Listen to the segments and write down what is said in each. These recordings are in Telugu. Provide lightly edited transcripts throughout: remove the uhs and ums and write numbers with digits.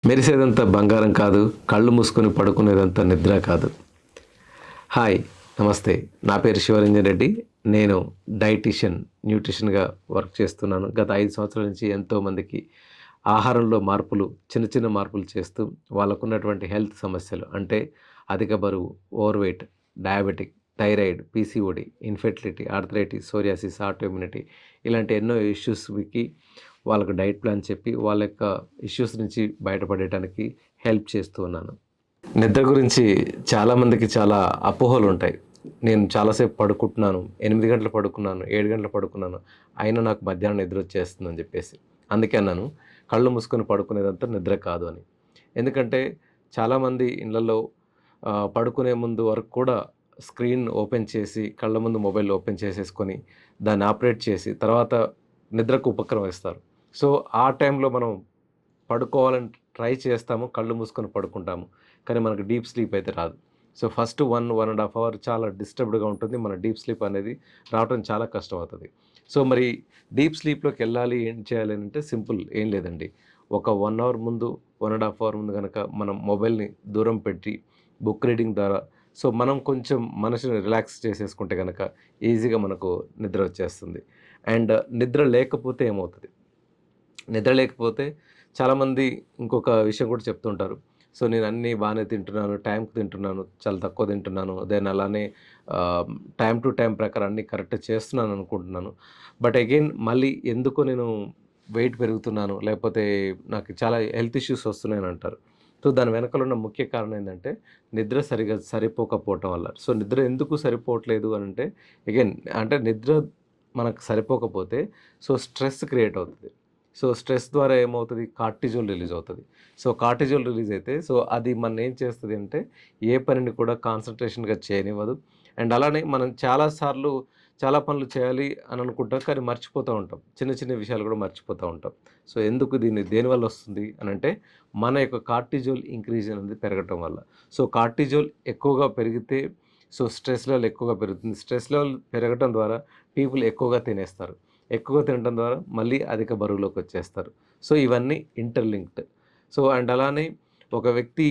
మెరిసేదంతా బంగారం కాదు, కళ్ళు మూసుకొని పడుకునేదంతా నిద్ర కాదు. హాయ్, నమస్తే. నా పేరు శివరంజన్ రెడ్డి. నేను డైటీషియన్, న్యూట్రిషన్గా వర్క్ చేస్తున్నాను. గత 5 సంవత్సరాల నుంచి ఎంతోమందికి ఆహారంలో మార్పులు, చిన్న చిన్న మార్పులు చేస్తూ వాళ్ళకున్నటువంటి హెల్త్ సమస్యలు అంటే అధిక బరువు, over weight, diabetic, thyroid, PCOD, infertility, arthritis, psoriasis, autoimmunity ఇలాంటి ఎన్నో ఇష్యూస్‌కి వాళ్ళకు డైట్ ప్లాన్ చెప్పి వాళ్ళ యొక్క ఇష్యూస్ నుంచి బయటపడటానికి హెల్ప్ చేస్తూ ఉన్నాను. నిద్ర గురించి చాలామందికి చాలా అపోహలు ఉంటాయి. నేను చాలాసేపు పడుకుంటున్నాను, 8 గంటలు పడుకున్నాను, 7 గంటలు పడుకున్నాను, అయినా నాకు మధ్యాహ్నం నిద్ర వచ్చేస్తుందని చెప్పేసి. అందుకే అన్నాను కళ్ళు మూసుకొని పడుకునేదంతా నిద్ర కాదు అని. ఎందుకంటే చాలామంది ఇళ్లలో పడుకునే ముందు వరకు కూడా స్క్రీన్ ఓపెన్ చేసి కళ్ళ ముందు మొబైల్ ఓపెన్ చేసేసుకొని దాన్ని ఆపరేట్ చేసి తర్వాత నిద్రకు ఉపక్రమిస్తారు. సో, ఆ టైంలో మనం పడుకోవాలని ట్రై చేస్తాము. కళ్ళు మూసుకొని పడుకుంటాము. కానీ మనకు డీప్ స్లీప్ అయితే రాదు. సో, ఫస్ట్ 1, 1 ½ అవర్ చాలా డిస్టర్బ్డ్‌గా ఉంటుంది. మన డీప్ స్లీప్ అనేది రావటం చాలా కష్టమవుతది. సో, మరి డీప్ స్లీప్‌లోకెళ్ళాలి ఏం చేయాలి అనంటే సింపుల్ ఏం లేదండి. ఒక 1 అవర్ ముందు, 1 ½ అవర్ ముందు గనక మనం మొబైల్‌ని దూరం పెట్టి బుక్ రీడింగ్ ద్వారా సో, మనం కొంచెం మనసుని రిలాక్స్ చేసేసుకుంటే గనక ఈజీగా మనకు నిద్ర వచ్చేస్తుంది. అండ్ నిద్ర లేకపోతే ఏమవుతది? నిద్ర లేకపోతే చాలామంది ఇంకొక విషయం కూడా చెప్తుంటారు. సో, నేను అన్నీ బాగానే తింటున్నాను, టైంకి తింటున్నాను, చాలా తక్కువ తింటున్నాను. దెన్ అలానే టైమ్ టు టైమ్ ప్రకారం అన్నీ కరెక్ట్ చేస్తున్నాను అనుకుంటున్నాను. బట్ అగైన్ మళ్ళీ ఎందుకో నేను వెయిట్ పెరుగుతున్నాను, లేకపోతే నాకు చాలా హెల్త్ ఇష్యూస్ వస్తున్నాయని అంటారు. సో, దాని వెనకాల ఉన్న ముఖ్య కారణం ఏందంటే నిద్ర సరిగ్గా సరిపోకపోవటం వల్ల. సో, నిద్ర ఎందుకు సరిపోవట్లేదు అనంటే అగైన్ అంటే నిద్ర మనకు సరిపోకపోతే సో, స్ట్రెస్ క్రియేట్ అవుతది. సో, స్ట్రెస్ ద్వారా ఏమవుతది? కార్టిజోల్ రిలీజ్ అవుతది. సో, కార్టిజోల్ రిలీజ్ అయితే సో, అది మననేం చేస్తది అంటే, ఏ పనిని కూడా కాన్సంట్రేషన్‌గా చేయనివ్వదు. అండ్ అలానే మనం చాలా సార్లు చాలా పనులు చేయాలి అని అనుకుంటాం. కానీ మర్చిపోతూ ఉంటాం. చిన్న చిన్న విషయాలు కూడా మర్చిపోతూ ఉంటాం. సో, ఎందుకు దేనివల్ల వస్తుంది అనంటే, మన యొక్క కార్టిజోల్ ఇంక్రీజ్ అనేది పెరగటం వల్ల. సో, కార్టిజోల్ ఎక్కువగా పెరిగితే సో, స్ట్రెస్ లెవెల్ ఎక్కువగా పెరుగుతుంది. స్ట్రెస్ లెవెల్ పెరగటం ద్వారా పీపుల్ ఎక్కువగా తినేస్తారు. ఎక్కువగా తినడం ద్వారా మళ్ళీ అధిక బరువులోకొచ్చేస్తారు. సో, ఇవన్నీ ఇంటర్‌లింక్డ్. సో, అండ్ అలానే ఒక వ్యక్తి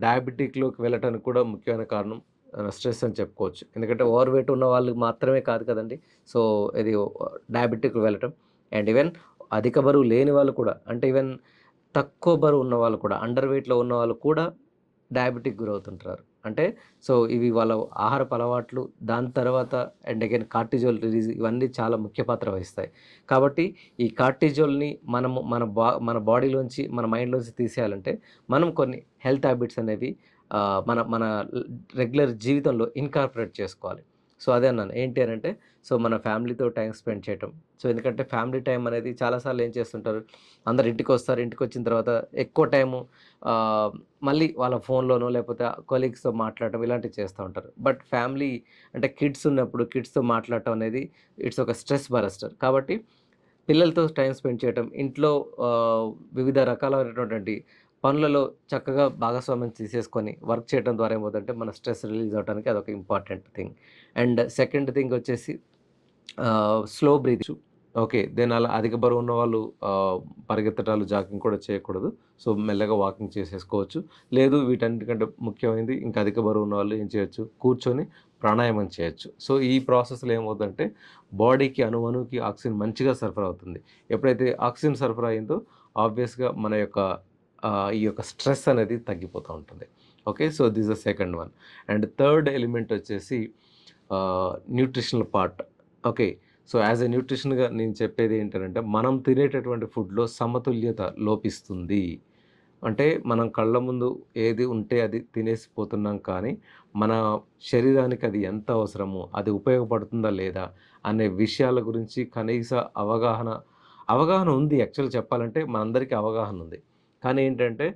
డయాబెటిక్‌లోకి వెళ్ళటానికి కూడా ముఖ్యమైన కారణం స్ట్రెస్ అని చెప్పుకోవచ్చు. ఎందుకంటే ఓవర్ వెయిట్ ఉన్న వాళ్ళు మాత్రమే కాదు కదండీ! సో, ఇది డయాబెటిక్ వెళ్ళటం అండ్ ఈవెన్ అధిక బరువు లేని వాళ్ళు కూడా అంటే ఈవెన్ తక్కువ బరువు ఉన్న వాళ్ళు కూడా అండర్ వెయిట్‌లో ఉన్నవాళ్ళు కూడా డయాబెటిక్ గురవుతుంటారు. అంటే సో, ఇవి వాళ్ళ ఆహారపు అలవాట్లు, దాని తర్వాత అండ్ అగైన్ కార్టిజోల్ రిలీజ్ ఇవన్నీ చాలా ముఖ్య పాత్ర వహిస్తాయి. కాబట్టి ఈ కార్టిజోల్‌ని మనము మన బాడీలోంచి, మన మైండ్‌లోంచి తీసేయాలంటే, మనం కొన్ని హెల్త్ హ్యాబిట్స్ అనేవి మన మన రెగ్యులర్ జీవితంలో ఇన్కార్పొరేట్ చేసుకోవాలి. సో, అదే అన్నాను. ఏంటి అనంటే, సో, మన ఫ్యామిలీతో టైమ్ స్పెండ్ చేయటం. సో, ఎందుకంటే ఫ్యామిలీ టైమ్ అనేది చాలా సార్లు ఏం చేస్తుంటారు, అందరూ ఇంటికొస్తారు. ఇంటికొచ్చిన తర్వాత ఎక్కువ టైము ఆహ్, మళ్ళీ వాళ్ళ ఫోన్‌లోనో లేకపోతే కొలీగ్స్‌తో మాట్లాడటం ఇలాంటివి చేస్తా ఉంటారు. బట్ ఫ్యామిలీ అంటే కిడ్స్ ఉన్నప్పుడు కిడ్స్‌తో మాట్లాడటం అనేది ఇట్స్ ఒక స్ట్రెస్ బరస్టర్. కాబట్టి పిల్లలతో టైమ్ స్పెండ్ చేయటం, ఇంట్లో వివిధ రకాలైనటువంటి పనులలో చక్కగా భాగస్వామ్యం తీసేసుకొని వర్క్ చేయడం ద్వారా ఏమవుతుందంటే మన స్ట్రెస్ రిలీజ్ అవ్వడానికి అదొక important thing. And second thing వచ్చేసి స్లో బ్రీతింగ్. ఓకే. దెన్ అలా అధిక బరువు ఉన్నవాళ్ళు పరిగెత్తటాలు, జాగింగ్ కూడా చేయకూడదు. సో, మెల్లగా వాకింగ్ చేసేసుకోవచ్చు. లేదు వీటన్నిటికంటే ముఖ్యమైనది ఇంకా అధిక బరువు ఉన్నవాళ్ళు ఏం చేయొచ్చు, కూర్చొని ప్రాణాయామం చేయొచ్చు. సో, ఈ ప్రాసెస్‌లో ఏమవుద్దంటే బాడీకి అణువణువుకి ఆక్సిజన్ మంచిగా సరఫరా అవుతుంది. ఎప్పుడైతే ఆక్సిజన్ సరఫరా అయిందో ఆబ్వియస్‌గా మన యొక్క ఈ యొక్క స్ట్రెస్ అనేది తగ్గిపోతా ఉంటుంది. Okay. So, this is the second one. And third element వచ్చేసి nutritional part. Okay. So, as a న్యూట్రిషన్‌గా నేను చెప్పేది ఏంటనంటే, మనం తినేటటువంటి ఫుడ్‌లో సమతుల్యత లోపిస్తుంది. అంటే మనం కళ్ళ ముందు ఏది ఉంటే అది తినేసిపోతున్నాం కానీ, మన శరీరానికి అది ఎంత అవసరమో, అది ఉపయోగపడుతుందా లేదా అనే విషయాల గురించి కనీస అవగాహన అవగాహన ఉంది యాక్చువల్‌గా చెప్పాలంటే మనందరికీ అవగాహన ఉంది. కానీ ఏంటంటే,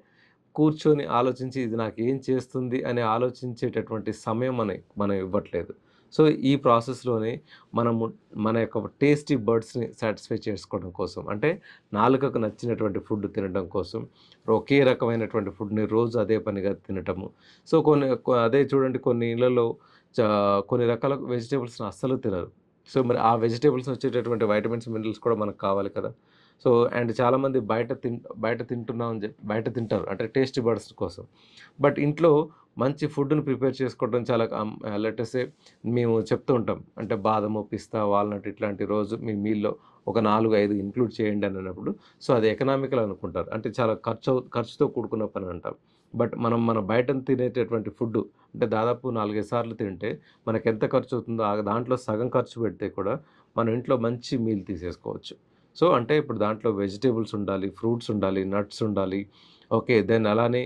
కూర్చొని ఆలోచించి ఇది నాకేం చేస్తుంది అని ఆలోచించేటటువంటి సమయం మనం ఇవ్వట్లేదు. సో, ఈ ప్రాసెస్‌లోనే మనము మన యొక్క టేస్టీ బడ్స్‌ని సాటిస్ఫై చేసుకోవడం కోసం అంటే నాలుకకు నచ్చినటువంటి ఫుడ్ తినడం కోసం ఒకే రకమైనటువంటి ఫుడ్‌ని రోజు అదే పనిగా తినటము. సో, అదే చూడండి కొన్ని ఇళ్లలో చా కొన్ని రకాల వెజిటబుల్స్‌ని అస్సలు తినరు. సో, మరి ఆ వెజిటబుల్స్ వచ్చేటటువంటి వైటమిన్స్, మినరల్స్ కూడా మనకు కావాలి కదా! సో అండ్ చాలామంది బయట తింటున్నాం అని చెప్పి బయట తింటారు అంటే టేస్టీ బడ్స్ కోసం. బట్ ఇంట్లో మంచి ఫుడ్‌ని ప్రిపేర్ చేసుకోవడం చాలా లెట్ అస్ సే మేము చెప్తూ ఉంటాం. అంటే బాదము, పిస్తా, వాల్‌నట్ ఇట్లాంటి రోజు మీ మీల్‌లో ఒక 4, 5 ఇంక్లూడ్ చేయండి అని అన్నప్పుడు సో అది ఎకనామికల్ అనుకుంటారు. అంటే చాలా ఖర్చుతో కూడుకున్న పని అంటారు. బట్ మన బయట తినేటటువంటి ఫుడ్డు అంటే దాదాపు 4, 5 సార్లు తింటే మనకెంత ఖర్చవుతుందో దాంట్లో సగం ఖర్చు పెడితే కూడా మనం ఇంట్లో మంచి మీల్ తీసేసుకోవచ్చు. సో అంటే ఇప్పుడు దాంట్లో వెజిటబుల్స్ ఉండాలి, ఫ్రూట్స్ ఉండాలి, నట్స్ ఉండాలి. ఓకే. దెన్ అలానే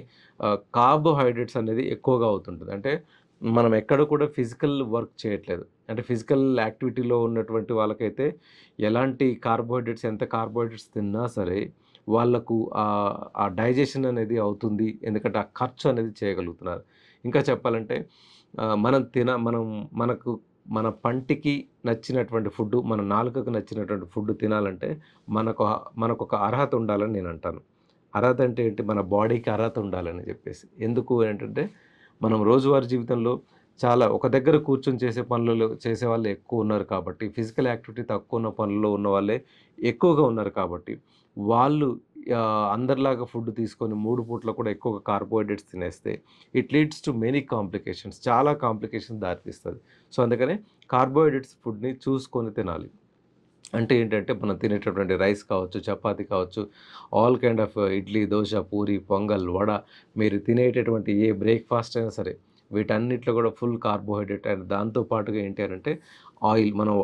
కార్బోహైడ్రేట్స్ అనేది ఎక్కువగా అవుతుంటది. అంటే మనం ఎక్కడ కూడా ఫిజికల్ వర్క్ చేయట్లేదు. అంటే ఫిజికల్ యాక్టివిటీలో ఉన్నటువంటి వాళ్ళకైతే ఎలాంటి కార్బోహైడ్రేట్స్ ఎంత కార్బోహైడ్రేట్స్ తిన్నా సరే వాళ్ళకు ఆ డైజెషన్ అనేది అవుతుంది. ఎందుకంటే ఆ ఖర్చు అనేది చేయగలుగుతున్నారు. ఇంకా చెప్పాలంటే మనం మనకు మన పంటికి నచ్చినటువంటి ఫుడ్డు, మన నాలుకకు నచ్చినటువంటి ఫుడ్ తినాలంటే మనకొక అర్హత ఉండాలని నేనంటాను. అర్హత అంటే ఏంటి? మన బాడీకి అర్హత ఉండాలని జెప్పేసి. ఎందుకు ఏంటంటే, మనం రోజువారీ జీవితంలో చాలా ఒక దగ్గర కూర్చొని చేసే పనులలో చేసేవాళ్ళు ఎక్కువున్నారు కాబట్టి, ఫిజికల్ యాక్టివిటీ తక్కువున్న పనుల్లో ఉన్నవాళ్ళే ఎక్కువగా ఉన్నారు కాబట్టి, వాళ్ళు అందరిలాగా ఫుడ్ తీసుకొని 3 పూటలు కూడా ఎక్కువగా కార్బోహైడ్రేట్స్ తినేస్తే, it leads to many complications. చాలా కాంప్లికేషన్స్ దారితీస్తది. సో, అందుకనే కార్బోహైడ్రేట్స్ ఫుడ్‌ని చూసుకొని తినాలి. అంటే ఏంటంటే, మనం తినేటటువంటి రైస్ కావచ్చు, చపాతీ కావచ్చు, all kind of idli, dosa, puri, pongal, vada మీరు తినేటటువంటి ఏ బ్రేక్‌ఫాస్ట్ అయినా సరే, వీటన్నిటిలో కూడా ఫుల్ కార్బోహైడ్రేట్ అండ్ దాంతో పాటుగా ఏంటి అనంటే, ఆయిల్ మనం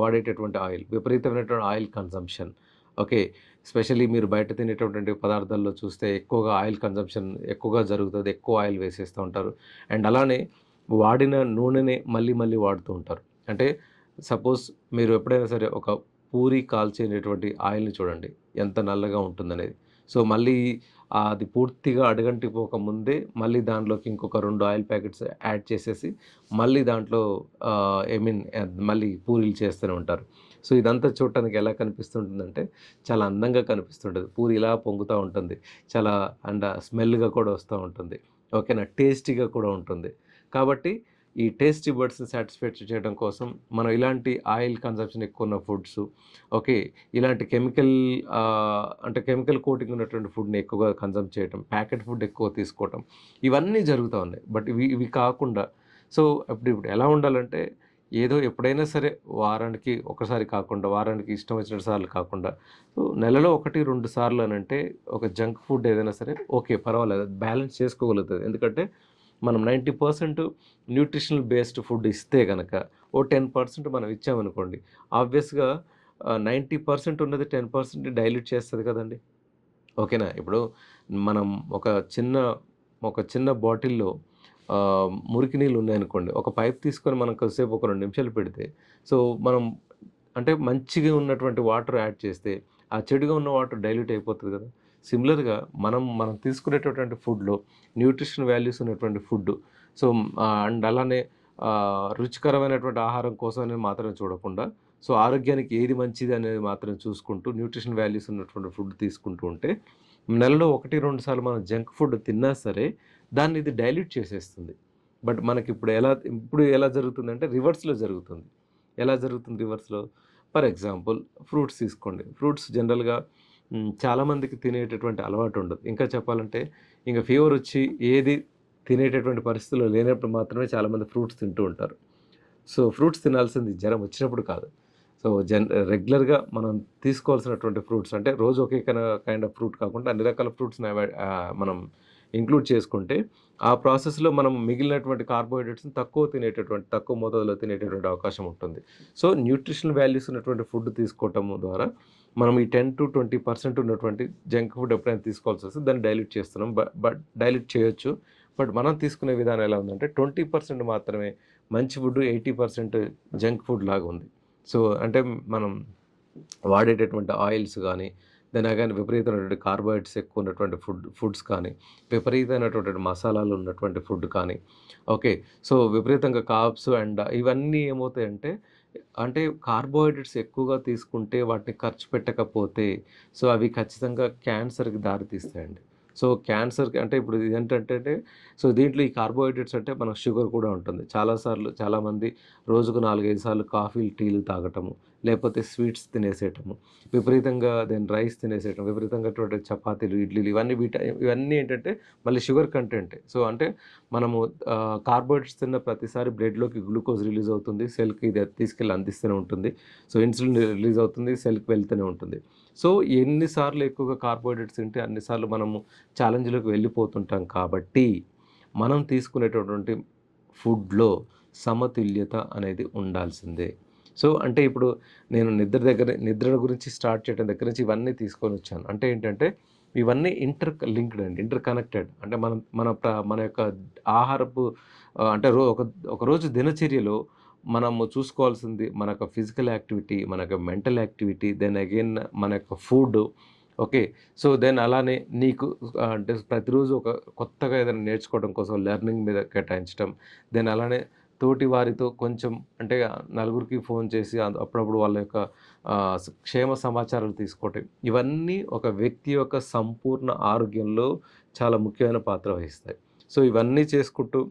వాడేటటువంటి ఆయిల్, విపరీతమైనటువంటి ఆయిల్ కన్జంప్షన్. ఓకే. ఎస్పెషల్లీ మీరు బయట తినేటటువంటి పదార్థాల్లో చూస్తే ఎక్కువగా ఆయిల్ కన్జంప్షన్ ఎక్కువగా జరుగుతది. ఎక్కువ ఆయిల్ వేసేస్తూ ఉంటారు. అండ్ అలానే వాడిన నూనెనే మళ్ళీ మళ్ళీ వాడుతూ ఉంటారు. అంటే సపోజ్ మీరు ఎప్పుడైనా సరే ఒక పూరి కాల్చేటటువంటి ఆయిల్‌ని చూడండి. ఎంత నల్లగా ఉంటుందనేది. సో, మళ్ళీ అది పూర్తిగా అడుగంటిపోక ముందే మళ్ళీ దాంట్లోకి ఇంకొక 2 ఆయిల్ ప్యాకెట్స్ యాడ్ చేసేసి మళ్ళీ దాంట్లో మళ్ళీ పూరీలు చేస్తూనే ఉంటారు. సో, ఇదంతా చూడటానికి ఎలా కనిపిస్తుంటుందంటే చాలా అందంగా కనిపిస్తుంటది. పూరి ఇలా పొంగుతా ఉంటుంది. చాలా స్మెల్‌గా కూడా వస్తా ఉంటుంది. ఓకేనా? టేస్టీగా కూడా ఉంటుంది. కాబట్టి ఈ టేస్టీ బడ్స్‌ని సాటిస్ఫై చేయడం కోసం మనం ఇలాంటి ఆయిల్ కన్జంప్షన్ ఎక్కువున్న ఫుడ్సు, ఓకే. ఇలాంటి అంటే కెమికల్ కోటింగ్ ఉన్నటువంటి ఫుడ్‌ని ఎక్కువగా కన్జంప్ చేయటం, ప్యాకెట్ ఫుడ్ ఎక్కువ తీసుకోవటం, ఇవన్నీ జరుగుతా ఉన్నాయి. బట్ ఇవి కాకుండా సో, ఇప్పుడు ఎలా ఉండాలంటే ఏదో ఎప్పుడైనా సరే వారానికి ఒకసారి కాకుండా, వారానికి ఇష్టం వచ్చినన్ని సార్లు కాకుండా, సో, నెలలో 1, 2 సార్లు అనంటే ఒక జంక్ ఫుడ్ ఏదైనా సరే ఓకే. పర్వాలేదు. బ్యాలెన్స్ చేసుకోగలుగుతది. ఎందుకంటే మనం 90% న్యూట్రిషనల్ బేస్డ్ ఫుడ్ ఇస్తే గనక, ఓ 10% మనం ఇచ్చామనుకోండి, ఆబ్వియస్‌గా 90% ఉన్నది 10% డైల్యూట్ చేస్తది కదండీ! ఓకేనా? ఇప్పుడు మనం ఒక చిన్న ఒక చిన్న బాటిల్‌లో మురికి నీళ్ళు ఉన్నాయనుకోండి, ఒక పైప్ తీసుకొని మనం కొద్దిసేపు ఒక 2 నిమిషాలు పెడితే, సో, మనం అంటే మంచిగా ఉన్నటువంటి వాటర్ యాడ్ చేస్తే, ఆ చెడుగా ఉన్న వాటర్ డైల్యూట్ అయిపోతది గదా! సిమిలర్‌గా మనం తీసుకునేటటువంటి ఫుడ్‌లో న్యూట్రిషన్ వాల్యూస్ ఉన్నటువంటి ఫుడ్డు. సో, అండ్ అలానే రుచికరమైనటువంటి ఆహారం కోసమని మాత్రమే చూడకుండా, సో, ఆరోగ్యానికి ఏది మంచిది అనేది మాత్రం చూసుకుంటూ, న్యూట్రిషన్ వాల్యూస్ ఉన్నటువంటి ఫుడ్ తీసుకుంటూ ఉంటే, నెలలో 1, 2 సార్లు మనం జంక్ ఫుడ్ తిన్నా సరే, దాన్ని ఇది డైల్యూట్ చేసేస్తుంది. బట్ ఇప్పుడు ఎలా జరుగుతుందంటే రివర్స్‌లో జరుగుతుంది. ఎలా జరుగుతుంది రివర్స్‌లో? ఫర్ ఎగ్జాంపుల్ ఫ్రూట్స్ తీసుకోండి. ఫ్రూట్స్ జనరల్‌గా చాలామందికి తినేటటువంటి అలవాటు ఉండదు. ఇంకా చెప్పాలంటే ఇంక ఫీవరొచ్చి ఏది తినేటటువంటి పరిస్థితుల్లో లేనప్పుడు మాత్రమే చాలామంది ఫ్రూట్స్ తింటూ ఉంటారు. సో, ఫ్రూట్స్ తినాల్సింది జ్వరం వచ్చినప్పుడు కాదు. సో, రెగ్యులర్‌గా మనం తీసుకోవాల్సినటువంటి ఫ్రూట్స్ అంటే రోజు ఒకే కైండ్ ఆఫ్ ఫ్రూట్ కాకుండా అన్ని రకాల ఫ్రూట్స్‌ని మనం ఇంక్లూడ్ చేసుకుంటే, ఆ ప్రాసెస్‌లో మనం మిగిలినటువంటి కార్బోహైడ్రేట్స్‌ని తక్కువ మోతాదులో తినేటటువంటి అవకాశం ఉంటుంది. సో, న్యూట్రిషనల్ వాల్యూస్ ఉన్నటువంటి ఫుడ్ తీసుకోవటం ద్వారా మనం ఈ 10-20% ఉన్నటువంటి జంక్ ఫుడ్ ఎప్పుడైనా తీసుకోవాల్సొస్తే దాన్ని డైల్యూట్ చేస్తున్నాం. బట్ డైల్యూట్ చేయొచ్చు. బట్ మనం తీసుకునే విధానం ఎలా ఉందంటే 20% మాత్రమే మంచి ఫుడ్, 80% జంక్ ఫుడ్ లాగా ఉంది. సో, అంటే మనం వాడేటటువంటి ఆయిల్స్ గానీ, దాని గాని విపరీతమైనటువంటి కార్బోహైడ్రేట్స్ ఎక్కువ ఉన్నటువంటి ఫుడ్స్ కానీ, విపరీతమైనటువంటి మసాలాలు ఉన్నటువంటి ఫుడ్ కానీ, ఓకే. సో, విపరీతంగా కార్బ్స్ అండ్ ఇవన్నీ ఏమవుతాయంటే, అంటే కార్బోహైడ్రేట్స్ ఎక్కువగా తీసుకుంటే వాటిని ఖర్చు పెట్టకపోతే, సో, అవి ఖచ్చితంగా క్యాన్సర్‌కి దారితీస్తాయండి. సో, క్యాన్సర్‌కి అంటే ఇప్పుడు ఇదేంటంటే సో, దీంట్లో ఈ కార్బోహైడ్రేట్స్ అంటే మనకు షుగర్ కూడా ఉంటుంది. చాలామంది రోజుకు 4, 5 సార్లు కాఫీలు, టీలు తాగటము. లేకపోతే స్వీట్స్ తినేసేయటము, విపరీతంగా రైస్ తినేసేయటం, విపరీతంగా చపాతీలు, ఇడ్లీలు ఇవన్నీ ఏంటంటే మళ్ళీ షుగర్ కంటెంటే. సో, అంటే మనము కార్బోహైడ్రేట్స్ తిన్న ప్రతిసారి బ్లడ్‌లోకి గ్లూకోజ్ రిలీజ్ అవుతుంది. సెల్‌కి ఇది తీసుకెళ్ళి అందిస్తూనే ఉంటుంది. సో, ఇన్సులిన్ రిలీజ్ అవుతుంది. సెల్‌కి వెళ్తూనే ఉంటుంది. సో, ఎన్ని సార్లు ఎక్కువగా కార్బోహైడ్రేట్స్ తింటే అన్ని సార్లు మనము ఛాలెంజ్‌లోకి వెళ్ళిపోతుంటాం కాబట్టి, మనం తీసుకునేటటువంటి ఫుడ్‌లో సమతుల్యత అనేది ఉండాల్సిందే. సో, అంటే ఇప్పుడు నేను నిద్ర గురించి స్టార్ట్ చేయడం దగ్గర నుంచి ఇవన్నీ తీసుకొనొచ్చాను. అంటే ఏంటంటే, ఇవన్నీ లింక్డ్ అండి. Inter connected. అంటే మన యొక్క ఆహారపు అంటే ఒక రోజు దినచర్యలో మనము చూసుకోవాల్సింది మన యొక్క ఫిజికల్ యాక్టివిటీ, మన యొక్క మెంటల్ యాక్టివిటీ, దెన్ అగైన్ మన యొక్క ఫుడ్. ఓకే. సో, దెన్ అలానే నీకు అంటే ప్రతిరోజు ఒక కొత్తగా ఏదైనా నేర్చుకోవడం కోసం లెర్నింగ్ మీద కేటాయించటం. దెన్ అలానే తోటి వారితో కొంచెం అంటే నలుగురికి ఫోన్ చేసి అప్పుడప్పుడు వాళ్ళ యొక్క క్షేమ సమాచారాలు తీసుకోవటం. ఇవన్నీ ఒక వ్యక్తి యొక్క సంపూర్ణ ఆరోగ్యంలో చాలా ముఖ్యమైన పాత్ర వహిస్తాయి. సో, ఇవన్నీ చేసుకుంటూ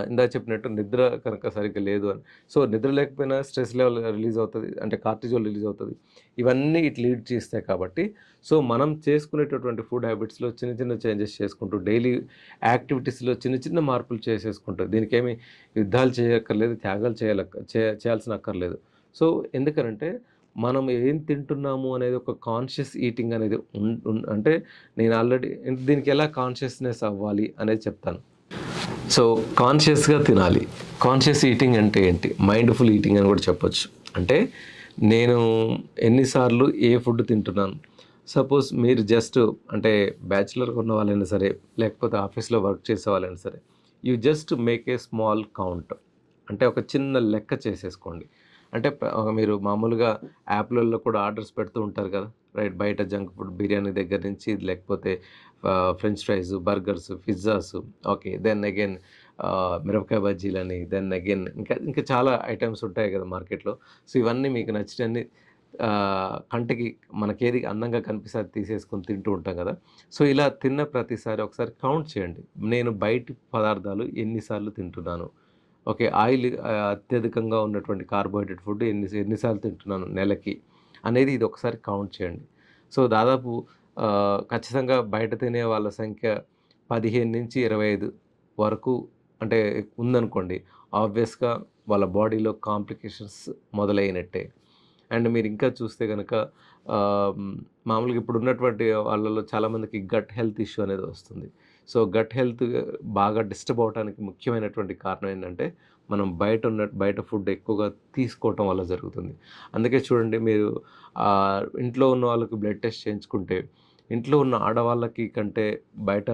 ఇందాక చెప్పినట్టు నిద్ర కనుక సరిగ్గా లేదు అని. సో, నిద్ర లేకపోయినా స్ట్రెస్ లెవెల్ రిలీజ్ అవుతది. అంటే కార్టిజోల్ రిలీజ్ అవుతది. ఇవన్నీ లీడ్ చేస్తాయి కాబట్టి, సో, మనం చేసుకునేటటువంటి ఫుడ్ హ్యాబిట్స్‌లో చిన్న చిన్న చేంజెస్ చేసుకుంటూ, డైలీ యాక్టివిటీస్‌లో చిన్న చిన్న మార్పులు చేసేసుకుంటూ, దీనికేమి యుద్ధాలు చేయక్కర్లేదు, త్యాగాలు చేయాల్సిన అక్కర్లేదు. సో, ఎందుకనంటే మనం ఏం తింటున్నాము అనేది ఒక కాన్షియస్ ఈటింగ్ అనేది అంటే నేను ఆల్రెడీ దీనికి ఎలా కాన్షియస్‌నెస్ అవ్వాలి అనేది చెప్తాను. సో, కాన్షియస్‌గా తినాలి. కాన్షియస్ ఈటింగ్ అంటే ఏంటి? మైండ్‌ఫుల్ ఈటింగ్ అని కూడా చెప్పొచ్చు. అంటే నేను ఎన్నిసార్లు ఏ ఫుడ్ తింటున్నాను. సపోజ్ మీరు జస్ట్ అంటే బ్యాచిలర్‌గా ఉన్న వాళ్ళైనా సరే, లేకపోతే ఆఫీస్‌లో వర్క్ చేసే వాళ్ళైనా సరే, you just make a small count. అంటే ఒక చిన్న లెక్క చేసేసుకోండి. అంటే మీరు మామూలుగా యాప్‌లలో కూడా ఆర్డర్స్ పెడుతూ ఉంటారు కదా! రైట్. బయట జంక్ ఫుడ్ బిర్యానీ దగ్గర నుంచి లేకపోతే French fries, burgers, pizzas. Okay. Then again మిరపకాయ బజ్జీలని, దెన్ అగైన్ ఇంకా చాలా ఐటెమ్స్ ఉంటాయి కదా మార్కెట్‌లో. సో, ఇవన్నీ మీకు నచ్చినన్ని కంటికి మనకేది అందంగా కనిపిస్తే అది తీసేసుకొని తింటూ ఉంటాం కదా! సో, ఇలా తిన్న ప్రతిసారి ఒకసారి కౌంట్ చేయండి. నేను బయటి పదార్థాలు ఎన్ని సార్లు తింటున్నాను. ఓకే. ఆయిల్ అత్యధికంగా ఉన్నటువంటి కార్బోహైడ్రేట్ ఫుడ్ ఎన్ని సార్లు తింటున్నాను నెలకి అనేది ఇది ఒకసారి కౌంట్ చేయండి. సో, దాదాపు ఖచ్చితంగా బయట తినే వాళ్ళ సంఖ్య 15-25 వరకు అంటే ఉందనుకోండి. ఆబ్వియస్‌గా వాళ్ళ బాడీలో కాంప్లికేషన్స్ మొదలైనట్టే. అండ్ మీరు ఇంకా చూస్తే గనక మామూలుగా ఇప్పుడున్నటువంటి వాళ్ళలో చాలామందికి గట్ హెల్త్ ఇష్యూ అనేది వస్తుంది. సో, గట్ హెల్త్ బాగా డిస్టర్బ్ అవ్వటానికి ముఖ్యమైనటువంటి కారణం ఏంటంటే, మనం బయట ఫుడ్ ఎక్కువగా తీసుకోవటం వల్ల జరుగుతుంది. అందుకే చూడండి మీరు ఇంట్లో ఉన్న వాళ్ళకి బ్లడ్ టెస్ట్ చేయించుకుంటే, ఇంట్లో ఉన్న ఆడవాళ్ళకి కంటే బయట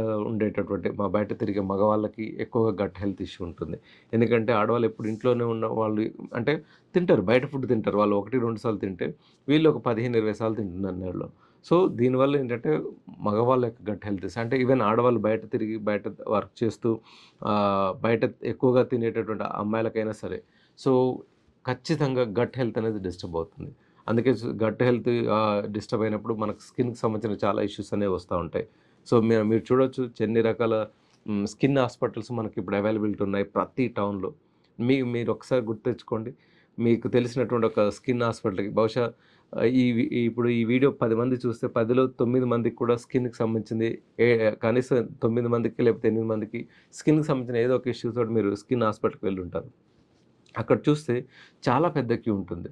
తిరిగే మగవాళ్ళకి ఎక్కువగా గట్ హెల్త్ ఇష్యూ ఉంటుంది. ఎందుకంటే ఆడవాళ్ళు ఎప్పుడు ఇంట్లోనే ఉన్న వాళ్ళు అంటే తింటారు. బయట ఫుడ్ తింటారు. వాళ్ళు 1, 2 సార్లు తింటే, వీళ్ళు ఒక 15, 20 సార్లు తింటున్నారు నెలలో. సో, దీనివల్ల ఏంటంటే మగవాళ్ళ యొక్క గట్ హెల్త్ అంటే ఈవెన్ ఆడవాళ్ళు బయట తిరిగి, బయట వర్క్ చేస్తూ బయట ఎక్కువగా తినేటటువంటి అమ్మాయిలకైనా సరే, సో, ఖచ్చితంగా గట్ హెల్త్ అనేది డిస్టర్బ్ అవుతుంది. అందుకే గట్ హెల్త్ డిస్టర్బ్ అయినప్పుడు మనకు స్కిన్‌కి సంబంధించిన చాలా ఇష్యూస్ అనేవి వస్తా ఉంటాయి. సో, మీరు చూడొచ్చు ఎన్ని రకాల స్కిన్ హాస్పిటల్స్ మనకిప్పుడు అవైలబిలిటీ ఉన్నాయి ప్రతి టౌన్‌లో. మీరు ఒకసారి గుర్తు తెచ్చుకోండి. మీకు తెలిసినటువంటి ఒక స్కిన్ హాస్పిటల్‌కి బహుశా ఇప్పుడు ఈ వీడియో 10 మంది చూస్తే 10లో 9 మందికి కూడా స్కిన్‌కి సంబంధించింది ఏ కనీసం 9 మందికి లేకపోతే 8 మందికి స్కిన్‌కి సంబంధించిన ఏదో ఒక ఇష్యూ తోటి మీరు స్కిన్ హాస్పిటల్‌కి వెళ్ళుంటారు. అక్కడ చూస్తే చాలా పెద్ద క్యూ ఉంటుంది.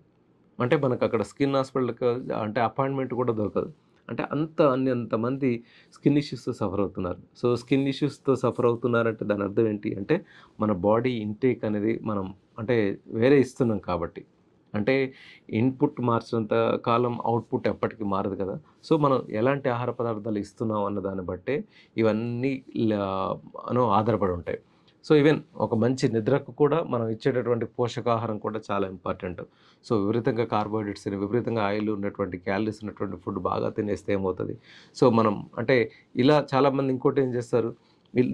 అంటే మనకక్కడ స్కిన్ హాస్పిటల్‌కి అంటే అపాయింట్‌మెంట్ కూడా దొరకదు. అంటే అంతమంది స్కిన్ ఇష్యూస్‌తో సఫర్ అవుతున్నారు. సో, స్కిన్ ఇష్యూస్‌తో సఫర్ అవుతున్నారంటే దాని అర్థం ఏంటి అంటే, మన బాడీ ఇంటేక్ అనేది మనం అంటే వేరే ఇస్తున్నాం కాబట్టి. అంటే ఇన్‌పుట్ మార్చినంత కాలం అవుట్‌పుట్ ఎప్పటికి మారదు కదా! సో, మనం ఎలాంటి ఆహార పదార్థాలు ఇస్తున్నాం అన్న దాన్ని బట్టే ఇవన్నీ లా ఆధారపడి ఉంటాయి. సో, ఈవెన్ ఒక మంచి నిద్రకు కూడా మనం ఇచ్చేటటువంటి పోషకాహారం కూడా చాలా ఇంపార్టెంట్. సో, విపరీతంగా కార్బోహైడ్రేట్స్ విపరీతంగా ఆయిల్ ఉన్నటువంటి, క్యాలరీస్ ఉన్నటువంటి ఫుడ్ బాగా తినేస్తే ఏమవుతది? సో, మనం అంటే ఇలా చాలామంది ఇంకోటి ఏం చేస్తారు,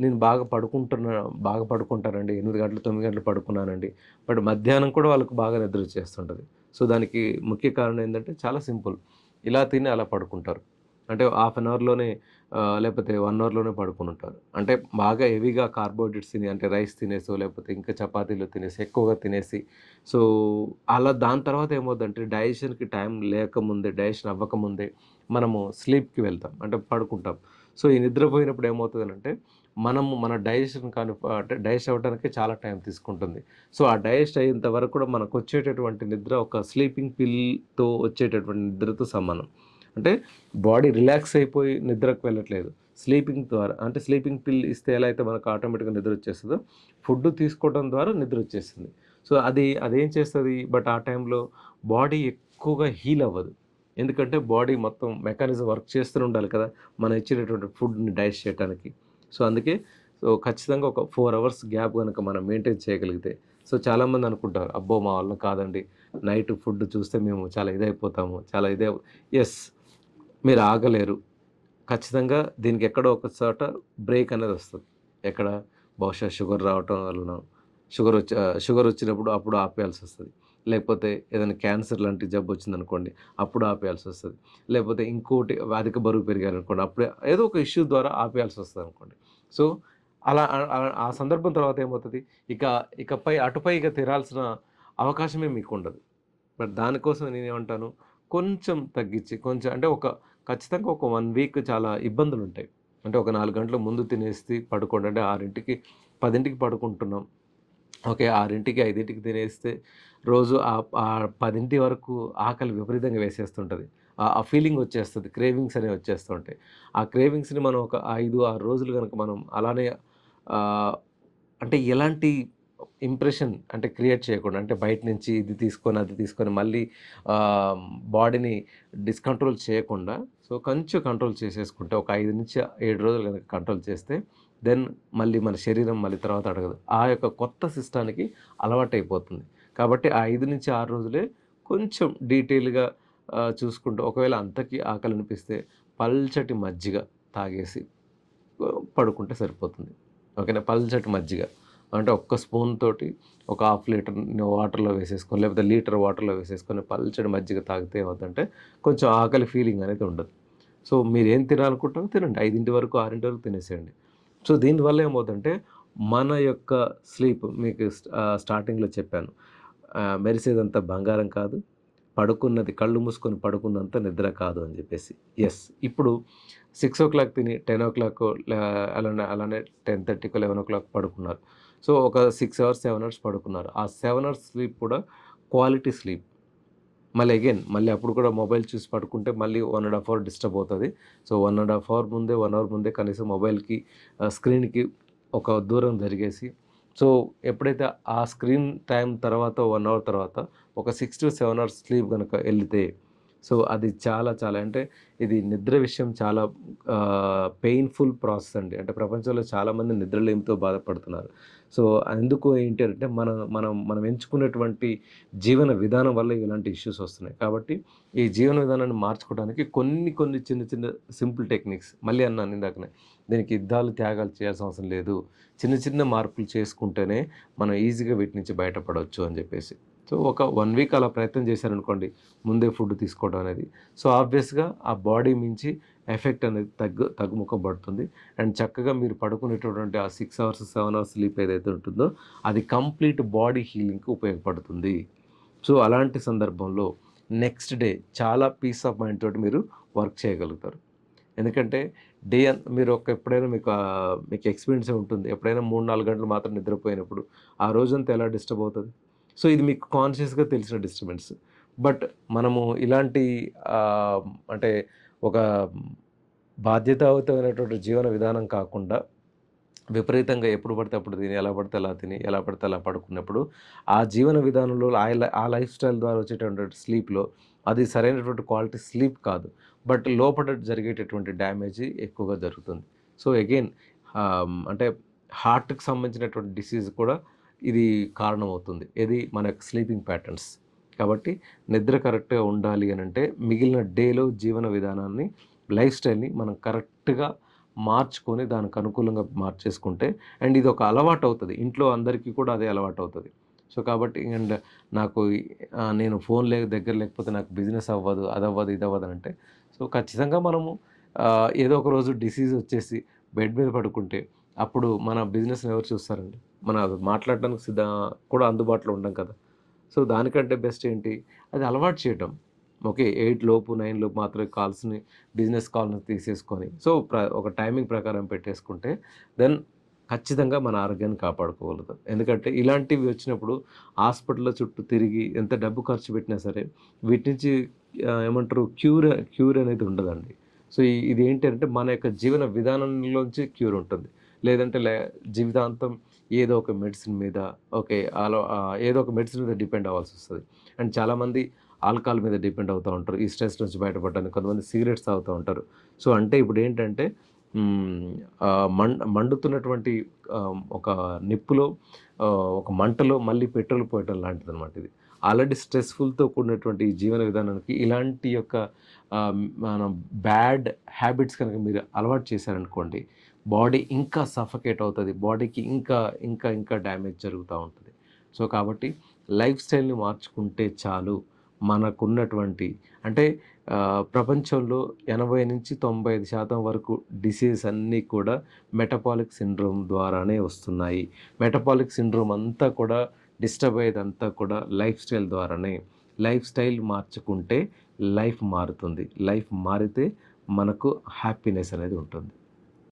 నేను బాగా పడుకుంటానండి. 8 గంటలు, 9 గంటలు పడుకున్నానండి. బట్ మధ్యాహ్నం కూడా వాళ్ళకి బాగా నిద్ర వచ్చేస్తుంటది. సో, దానికి ముఖ్య కారణం ఏందంటే చాలా సింపుల్. ఇలా తిని అలా పడుకుంటారు. అంటే హాఫ్ అన్ అవర్‌లోనే లేకపోతే 1 అవర్‌లోనే పడుకొనుంటారు. అంటే బాగా హెవీగా కార్బోహైడ్రేట్స్ తిని అంటే రైస్ తినేసో, లేకపోతే ఇంకా చపాతీలు తినేసి, ఎక్కువగా తినేసి సో, అలా దాని తర్వాత ఏమవుద్దంటే డైజెషన్‌కి టైం లేకముందే, డైజెషన్ అవ్వకముందే మనము స్లీప్‌కి వెళ్తాం. అంటే పడుకుంటాం. సో, ఈ నిద్రపోయినప్పుడు ఏమవుతదనంటే మనము మన డైజెషన్ కానీ అంటే డైజెస్ట్ అవ్వడానికి చాలా టైం తీసుకుంటుంది. సో, ఆ డైజెస్ట్ అయ్యేంత వరకు కూడా మనకొచ్చేటటువంటి నిద్ర ఒక స్లీపింగ్ పిల్‌తో వచ్చేటటువంటి నిద్రతో సమానం. అంటే బాడీ రిలాక్స్ అయిపోయి నిద్రకు వెళ్ళట్లేదు. స్లీపింగ్ ద్వారా అంటే స్లీపింగ్ పిల్ ఇస్తే ఎలా అయితే మనకు ఆటోమేటిక్‌గా నిద్రొచ్చేస్తదో, ఫుడ్ తీసుకోవడం ద్వారా నిద్రొచ్చేస్తుంది. సో, అదేం చేస్తది బట్ ఆ టైంలో బాడీ ఎక్కువగా హీల్ అవ్వదు. ఎందుకంటే బాడీ మొత్తం మెకానిజం వర్క్ చేస్తూనే ఉండాలి కదా! మనం ఇచ్చేటటువంటి ఫుడ్‌ని డైజెస్ట్ చేయటానికి. సో, అందుకే ఖచ్చితంగా ఒక 4 అవర్స్ గ్యాప్ గనక మనం మెయింటైన్ చేయగలిగితే సో, చాలామంది అనుకుంటారు, "అబ్బో! మా వల్ల కాదండి. నైట్ ఫుడ్ చూస్తే మేము చాలా ఇదైపోతాము. చాలా ఇదే" యెస్. మీరు ఆగలేరు. ఖచ్చితంగా దీనికి ఎక్కడో ఒక చోట బ్రేక్ అనేదొస్తది. ఎక్కడ? బహుశా షుగర్ రావటం వలనో, షుగరొచ్చినప్పుడు అప్పుడు ఆపేయాల్సొస్తది. లేకపోతే ఏదైనా క్యాన్సర్ లాంటి జబ్బొచ్చిందనుకోండి, అప్పుడు ఆపేయాల్సొస్తది. లేకపోతే ఇంకోటి అధిక బరువు పెరిగారనుకోండి, అప్పుడే ఏదో ఒక ఇష్యూ ద్వారా ఆపేయాల్సొస్తదనుకోండి. సో, అలా ఆ సందర్భం తర్వాత ఏమవుతది, ఇక ఇకపై అటుపై ఇక తిరాల్సిన అవకాశమే మీకుండదు. బట్ దానికోసం నేనేమంటాను, కొంచెం తగ్గించి, కొంచెం అంటే ఖచ్చితంగా ఒక 1 వీక్ చాలా ఇబ్బందులుంటాయి. అంటే ఒక 4 గంటల ముందు తినేసి పడుకోండి. అంటే 6కి, 10కి పడుకుంటున్నాం. ఓకే. 6కి, 5కి తినేస్తే రోజు 10 వరకు ఆకలి విపరీతంగా వేసేస్తుంటది. ఆ ఫీలింగొచ్చేస్తది. క్రేవింగ్స్ అనేవి వచ్చేస్తూ ఉంటాయి. ఆ క్రేవింగ్స్‌ని మనం ఒక 5, 6 రోజులు గనక మనం అలానే ఆహ్, అంటే ఎలాంటి ఇంప్రెషన్ అంటే క్రియేట్ చేయకుండా అంటే బయట నుంచి ఇది తీసుకొని, అది తీసుకొని మళ్ళీ ఆహ్, బాడీని డిస్‌కంట్రోల్ చేయకుండా సో, కొంచెం కంట్రోల్ చేసేసుకుంటే ఒక 5-7 రోజులు గనక కంట్రోల్ చేస్తే దెన్ మళ్ళీ మన శరీరం మళ్ళీ తర్వాత అడగదు. ఆ యొక్క కొత్త సిస్టానికి అలవాటైపోతుంది. కాబట్టి ఆ 5-6 రోజులే కొంచెం డీటెయిల్‌గా చూసుకుంటూ ఒకవేళ అంతకి ఆకలనిపిస్తే పల్చటి మజ్జిగ తాగేసి పడుకుంటే సరిపోతుంది. ఓకేనా. పల్చటి మజ్జిగ. అంటే ఒక్క స్పూన్ తోటి ఒక హాఫ్ లీటర్ వాటర్‌లో వేసేసుకొని, లేకపోతే లీటర్ వాటర్‌లో వేసేసుకొని పల్చటి మజ్జిగ తాగితే ఏమవుద్దంటే, కొంచెం ఆకలి ఫీలింగ్ అనేది ఉండదు. సో, మీరేం తినాలనుకుంటారో తినండి. 5 వరకు, 6 వరకు తినేసేయండి. సో, దీనివల్ల ఏమవుద్దంటే, మన యొక్క స్లీప్ మీకు స్టార్టింగ్‌లో చెప్పాను. మెరిసేదంతా బంగారం కాదు. పడుకున్నది కళ్ళు మూసుకొని పడుకున్నంత నిద్ర కాదు అని జెప్పేసి. యెస్. ఇప్పుడు 6:00 తిని 10:00 అలానే 10:30కో, 11:00 పడుకున్నారు. సో, ఒక 6 అవర్స్, 7 అవర్స్ పడుకున్నారు. ఆ 7 అవర్స్ స్లీప్ కూడా క్వాలిటీ స్లీప్. మళ్ళీ అప్పుడు కూడా మొబైల్ చూసి పడుకుంటే మళ్ళీ 1 ½ అవర్ డిస్టర్బ్ అవుతది. సో, 1 ½ అవర్ ముందే, 1 అవర్ ముందే కనీసం మొబైల్‌కి స్క్రీన్‌కి ఒక దూరం జరిగేసి, సో, ఎప్పుడైతే ఆ స్క్రీన్ టైమ్ తర్వాత 1 అవర్ తర్వాత ఒక 6-7 అవర్స్ స్లీప్ గనక ఎళితే, సో, అది చాలా చాలా అంటే ఇది నిద్ర విషయం చాలా పెయిన్‌ఫుల్ ప్రాసెస్ అండి. అంటే ప్రపంచంలో చాలామంది నిద్రలేమితో బాధపడుతున్నారు. సో, ఎందుకు ఏంటి అంటే మనం ఎంచుకున్నటువంటి జీవన విధానం వల్ల ఇలాంటి ఇష్యూస్ వస్తున్నాయి. కాబట్టి ఈ జీవన విధానాన్ని మార్చుకోవడానికి కొన్ని చిన్న చిన్న సింపుల్ టెక్నిక్స్ మళ్ళీ అన్నాను ఇందాకనే. దీనికి యుద్ధాలు, త్యాగాలు చేయాల్సిన అవసరం లేదు. చిన్న చిన్న మార్పులు చేసుకుంటేనే మనం ఈజీగా వీటి నుంచి బయటపడొచ్చు అని జెప్పేసి. సో, ఒక 1 వీక్ అలా ప్రయత్నం చేశారనుకోండి, ముందే ఫుడ్ తీసుకోవడం అనేది. సో, ఆబ్వియస్‌గా ఆ బాడీ మించి ఎఫెక్ట్ అనేది తగ్గుముఖం పడుతుంది. అండ్ చక్కగా మీరు పడుకునేటటువంటి ఆ 6 అవర్స్, 7 అవర్స్ స్లీప్ ఏదైతే ఉంటుందో, అది కంప్లీట్ బాడీ హీలింగ్‌కి ఉపయోగపడుతుంది. సో, అలాంటి సందర్భంలో నెక్స్ట్ డే చాలా పీస్ ఆఫ్ మైండ్ తోటి మీరు వర్క్ చేయగలుగుతారు. ఎందుకంటే మీరు ఎప్పుడైనా మీకు ఎక్స్‌పీరియన్సే ఉంటుంది. ఎప్పుడైనా 3, 4 గంటలు మాత్రం నిద్రపోయినప్పుడు, ఆ రోజంతా ఎలా డిస్టర్బ్ అవుతది? సో, ఇది మీకు కాన్షియస్‌గా తెలిసిన డిస్టర్బెన్స్. బట్ మనము ఇలాంటి ఆహ్, అంటే ఒక బాధ్యతాయుతమైనటువంటి జీవన విధానం కాకుండా విపరీతంగా ఎప్పుడు పడితే అప్పుడు తిని, ఎలా పడితే అలా తిని, ఎలా పడితే అలా పడుకున్నప్పుడు, ఆ జీవన విధానంలో ఆ లైఫ్ స్టైల్ ద్వారా వచ్చేటటువంటి స్లీప్‌లో అది సరైనటువంటి క్వాలిటీ స్లీప్ కాదు. బట్ లోపట జరిగేటటువంటి డ్యామేజి ఎక్కువగా జరుగుతుంది. సో, అగైన్ అంటే హార్ట్‌కి సంబంధించినటువంటి డిసీజ్ కూడా ఇది కారణమవుతుంది. ఏది మన యొక్క స్లీపింగ్ ప్యాటర్న్స్. కాబట్టి నిద్ర కరెక్ట్‌గా ఉండాలి అనంటే మిగిలిన డేలో జీవన విధానాన్ని, లైఫ్ స్టైల్‌ని మనం కరెక్ట్‌గా మార్చుకొని దానికి అనుకూలంగా మార్చేసుకుంటే అండ్ ఇదొక అలవాటవుతది. ఇంట్లో అందరికీ కూడా అదే అలవాటవుతది. సో, కాబట్టి అండ్ నాకు నేను ఫోన్ దగ్గర లేకపోతే నాకు బిజినెస్ అవ్వదు, అదవ్వదు, ఇదవ్వదనంటే సో, ఖచ్చితంగా మనము ఏదో ఒక రోజు డిసీజ్ వచ్చేసి బెడ్ మీద పడుకుంటే అప్పుడు మన బిజినెస్‌ని ఎవరు చూస్తారండి? మనం అది మాట్లాడడానికి కూడా అందుబాటులో ఉండం కదా! సో, దానికంటే బెస్ట్ ఏంటి? అది అలవాటు చేయటం. ఓకే. 8 లోపు, 9 లోపు మాత్రమే బిజినెస్ కాల్‌ని తీసేసుకొని సో, ఒక టైమింగ్ ప్రకారం పెట్టేసుకుంటే దెన్ ఖచ్చితంగా మన ఆరోగ్యాన్ని కాపాడుకోగలుగుతాం. ఎందుకంటే ఇలాంటివి వచ్చినప్పుడు హాస్పిటల్ల చుట్టూ తిరిగి ఎంత డబ్బు ఖర్చు పెట్టినా సరే వీటి నుంచి ఏమంటారు క్యూర్ అనేది ఉండదండి. సో, ఇదేంటంటే మన యొక్క జీవన విధానంలోంచి క్యూర్ ఉంటుంది. లేదంటే జీవితాంతం ఏదో ఒక మెడిసిన్ మీద ఓకే. ఏదో ఒక మెడిసిన్ మీద డిపెండ్ అవ్వాల్సొస్తది. అండ్ చాలామంది ఆల్కహాల్ మీద డిపెండ్ అవుతా ఉంటారు. ఈ స్ట్రెస్ నుంచి బయటపడడానికి కొంతమంది సిగరెట్స్ తాగుతా ఉంటారు. సో, అంటే ఇప్పుడేంటంటే మండుతున్నటువంటి ఒక నిప్పులో ఒక మంటలో మళ్ళీ పెట్రోల్ పోయటం లాంటిదనమాట ఇది. ఆల్రెడీ స్ట్రెస్‌ఫుల్‌తో కూడినటువంటి ఈ జీవన విధానానికి ఇలాంటి యొక్క మనం బ్యాడ్ హ్యాబిట్స్ కనుక మీరు అలవాటు చేశారనుకోండి, బాడీ ఇంకా సఫకేట్ అవుతది. బాడీకి ఇంకా డ్యామేజ్ జరుగుతా ఉంటది. సో, కాబట్టి లైఫ్ స్టైల్‌ని మార్చుకుంటే చాలు. మనకున్నటువంటి అంటే ప్రపంచంలో 80-95% వరకు డిసీజెస్ అన్నీ కూడా మెటబాలిక్ సిండ్రోమ్ ద్వారానే వస్తున్నాయి. మెటబాలిక్ సిండ్రోమ్ అంతా కూడా డిస్టర్బ్ అయ్యేదంతా కూడా లైఫ్ స్టైల్ ద్వారానే. లైఫ్ స్టైల్ మార్చుకుంటే లైఫ్ మారుతుంది. లైఫ్ మారితే మనకు హ్యాపీనెస్ అనేది ఉంటుంది.